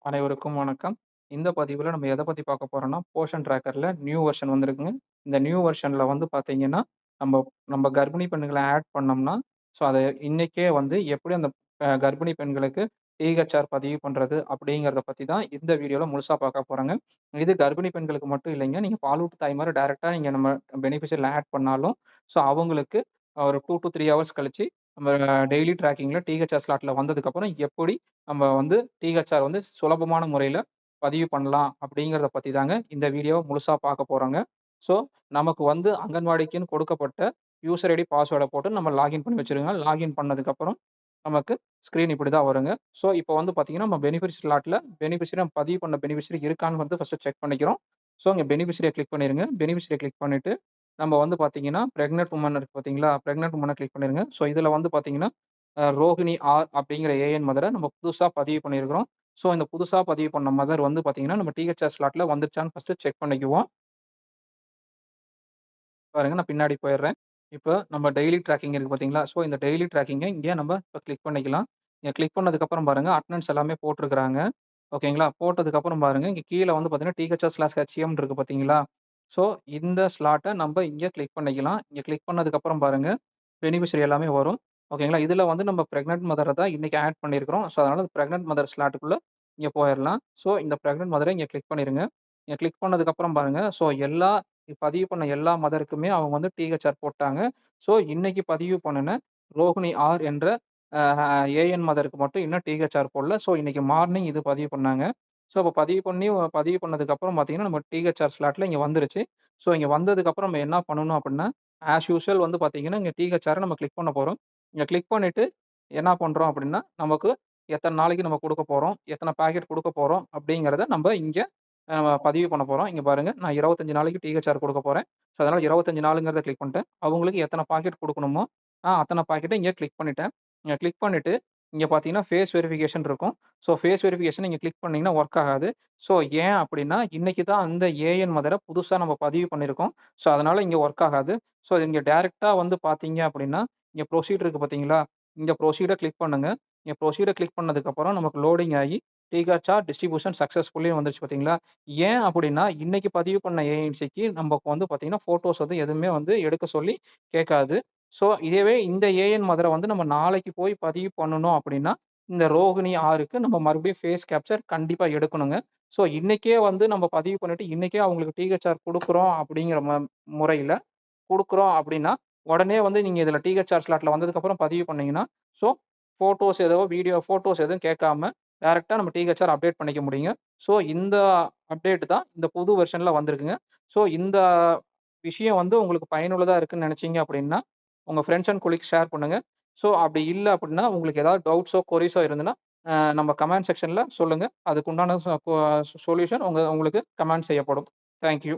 அனைவருக்கும் வணக்கம். இந்த பதிவுல நம்ம எத பத்தி பார்க்க போறோம்னா, போர்ஷன் ட்ராக்கர்ல நியூ வெர்ஷன் வந்திருக்குங்க. இந்த நியூ வெர்ஷன்ல வந்து பார்த்தீங்கன்னா, நம்ப நம்ப கர்ப்பிணி பெண்கள ஆட் பண்ணோம்னா, ஸோ அத இன்னைக்கே வந்து எப்படி அந்த கர்ப்பிணி பெண்களுக்கு டிஹெச்ஆர் பதிவு பண்றது அப்படிங்கிறத பத்தி தான் இந்த வீடியோல முழுசா பார்க்க போறோங்க. இது கர்ப்பிணி பெண்களுக்கு மட்டும் இல்லைங்க. நீங்க பாலூட்டு தாய்மார் டைரக்ட்டா நீங்க நம்ம பெனிஃபிஷியரில ஆட் பண்ணாலும், ஸோ அவங்களுக்கு ஒரு 2 டூ 3 ஹவர்ஸ் கழிச்சு நம்ம டெய்லி ட்ராக்கிங்ல டிஹெச்ஆர் ஸ்லாட்ல வந்ததுக்கப்புறம் எப்படி நம்ம வந்து டிஹெச்ஆர் வந்து சுலபமான முறையில பதிவு பண்ணலாம் அப்படிங்கிறத பத்தி தாங்க இந்த வீடியோவ முழுசா பார்க்க போறோங்க. ஸோ, நமக்கு வந்து அங்கன்வாடிக்குன்னு கொடுக்கப்பட்ட யூசர் ஐடி, பாஸ்வேர்ட போட்டு நம்ம லாகின் பண்ணி வச்சுருங்க. லாகின் பண்ணதுக்கப்புறம் நமக்கு ஸ்க்ரீன் இப்படி தான் வருங்க. ஸோ, இப்போ வந்து பார்த்தீங்கன்னா, நம்ம பெனிஃபிஷரி ஸ்லாட்ல பெனிஃபிஷரி நம்ம பதிவு பண்ண பெனிஃபிஷரி இருக்கான்னு வந்து ஃபர்ஸ்ட்டு செக் பண்ணிக்கிறோம். ஸோ, இங்க பெனிஃபிஷரிய கிளிக் பண்ணிருங்க. பெனிஃபிஷரிய கிளிக் பண்ணிட்டு, நம்ம வந்து பார்த்தீங்கன்னா, பிரெக்னன்ட் வுமன் இருக்கு பார்த்தீங்களா? பிரெக்னன்ட் வுமன கிளிக் பண்ணிருங்க. ஸோ, இதுல வந்து பார்த்தீங்கன்னா ரோகிணி ஆர் அப்படிங்கிற ஏஎன் மதர நம்ம புதுசா பதிவு பண்ணியிருக்கிறோம். ஸோ, இந்த புதுசா பதிவு பண்ண மதர் வந்து பார்த்தீங்கன்னா, நம்ம டிஹெச்ஆர் ஸ்லாட்ல வந்துருச்சான்னு ஃபர்ஸ்ட்டு செக் பண்ணிக்குவோம். பாருங்க நான் பின்னாடி போயிடுறேன். இப்ப நம்ம டெய்லி ட்ராக்கிங் இருக்கு பார்த்தீங்களா? ஸோ, இந்த டெய்லி ட்ராக்கிங்க இங்க நம்ம இப்ப கிளிக் பண்ணிக்கலாம். இங்க கிளிக் பண்ணதுக்கப்புறம் பாருங்க அட்டெண்டன்ஸ் எல்லாமே போட்டிருக்கிறாங்க. ஓகேங்களா? போட்டதுக்கப்புறம் பாருங்க, இங்க கீழ வந்து பார்த்தீங்கன்னா, THR/HCM இருக்கு பார்த்தீங்களா? ஸோ, இந்த ஸ்லாட்ட நம்ப இங்க கிளிக் பண்ணிக்கலாம். இங்க கிளிக் பண்ணதுக்கப்புறம் பாருங்க, பெனிஃபிஷரி எல்லாமே வரும். ஓகேங்களா? இதுல வந்து நம்ம பிரெக்னன்ட் மதர தான் இன்னைக்கு ஆட் பண்ணியிருக்கிறோம். ஸோ, அதனால பிரெக்னன்ட் மதர் ஸ்லாட்டுக்குள்ள இங்க போயிரலாம். ஸோ, இந்த பிரெக்னன்ட் மதர இங்க கிளிக் பண்ணிருங்க. இங்க கிளிக் பண்ணதுக்கப்புறம் பாருங்க, ஸோ எல்லா பதிவு பண்ண எல்லா மதருக்குமே அவங்க வந்து டிஹெச்ஆர் போட்டாங்க. ஸோ, இன்னைக்கு பதிவு பண்ணுன ரோகிணி ஆர் என்ற அ ஏஎன் மதருக்கு மட்டும் இன்னும் டிஹெச்ஆர் போடல. ஸோ, இன்னைக்கு மார்னிங் இது பதிவு பண்ணாங்க. ஸோ, அப்ப பதிவு பண்ணதுக்கப்புறம் பார்த்தீங்கன்னா, நம்ம டிஹெச்ஆர் ஸ்லாட்ல இங்க வந்துருச்சு. ஸோ, இங்க வந்ததுக்கப்புறம் நம்ம என்ன பண்ணணும் அப்டின்னா, ஆஸ் யூசுவல் வந்து பார்த்தீங்கன்னா, இங்க டிஹெச்ஆர நம்ம கிளிக் பண்ண போறோம். இங்க கிளிக் பண்ணிட்டு என்ன பண்றோம் அப்டின்னா, நமக்கு எத்தன நாளைக்கு நம்ம குடுக்க போறோம், எத்தன பாக்கெட் குடுக்க போறோம் அப்டிங்கிறத நம்ப இங்க பதிவு பண்ண போறோம். இங்க பாருங்க, நான் 25 நாளைக்கு டிஹெச்ஆர் குடுக்க போறேன். ஸோ, அதனால 25 நாளுங்கிறத கிளிக் பண்ணிட்டேன். அவங்களுக்கு எத்தன பாக்கெட் குடுக்கணுமோ, அத்தன பாக்கெட்ட இங்க கிளிக் பண்ணிட்டேன். இங்க கிளிக் பண்ணிட்டு, இங்க பார்த்தீங்கன்னா, ஃபேஸ் வெரிஃபிகேஷன் இருக்கும். ஸோ, ஃபேஸ் வெரிஃபிகேஷன் நீங்க கிளிக் பண்ணீங்கன்னா ஒர்க் ஆகாது. ஸோ, ஏன் அப்டின்னா, இன்னைக்கு தான் அந்த ஏஎன் மதர புதுசா நம்ம பதிவு பண்ணியிருக்கோம். ஸோ, அதனால இங்க ஒர்க் ஆகாது. ஸோ, இங்க டைரக்ட்டா வந்து பார்த்தீங்க அப்டின்னா, இங்க ப்ரொசீட் இருக்கு பார்த்தீங்களா? இங்க ப்ரொசீட கிளிக் பண்ணுங்க. இங்க ப்ரொசீட கிளிக் பண்ணதுக்கப்புறம் நமக்கு லோடிங் ஆகி, டிஹெச்ஆர் டிஸ்ட்ரிபியூஷன் சக்சஸ்ஃபுல்லின்னு வந்துருச்சு பார்த்தீங்களா? ஏன் அப்டின்னா, இன்னைக்கு பதிவு பண்ண ஏஎன்சிக்கு நமக்கு வந்து பார்த்தீங்கன்னா, ஃபோட்டோஸ் வந்து எதுவுமே வந்து எடுக்க சொல்லி கேட்காது. ஸோ, இதுவே இந்த ஏஎன் மதர வந்து நம்ம நாளைக்கு போய் பதிவு பண்ணணும் அப்டின்னா, இந்த ரோகிணி ஆருக்கு நம்ம மறுபடியும் ஃபேஸ் கேப்சர் கண்டிப்பா எடுக்கணுங்க. ஸோ, இன்னைக்கே வந்து நம்ம பதிவு பண்ணிட்டு, இன்னைக்கே அவங்களுக்கு டிஹெச்ஆர் குடுக்குறோம் அப்டிங்கிற முறையில குடுக்குறோம் அப்டின்னா, உடனே வந்து நீங்க இதுல டிஹெச்ஆர் ஸ்லாட்ல வந்ததுக்கப்புறம் பதிவு பண்ணீங்கன்னா, ஸோ ஃபோட்டோஸ் எதுவும் கேட்காம டைரக்ட்டா நம்ம டிஹெச்ஆர் அப்டேட் பண்ணிக்க முடியுங்க. ஸோ, இந்த அப்டேட் தான் இந்த புது வெர்ஷன்ல வந்திருக்குங்க. ஸோ, இந்த விஷயம் வந்து உங்களுக்கு பயனுள்ளதா இருக்குன்னு நெனச்சீங்க அப்டின்னா, உங்க ஃபிரெண்ட்ஸ் அண்ட் கொலீக்ஸ் ஷேர் பண்ணுங்க. ஸோ, அப்டி இல்ல அப்டின்னா, உங்களுக்கு ஏதாவது டவுட்ஸோ, கொரீஸோ இருந்ததுன்னா, நம்ம கமெண்ட் செக்ஷன்ல சொல்லுங்க. அதுக்கு உண்டான சொலியூஷன் உங்களுக்கு கமெண்ட் செய்யப்படும். Thank you.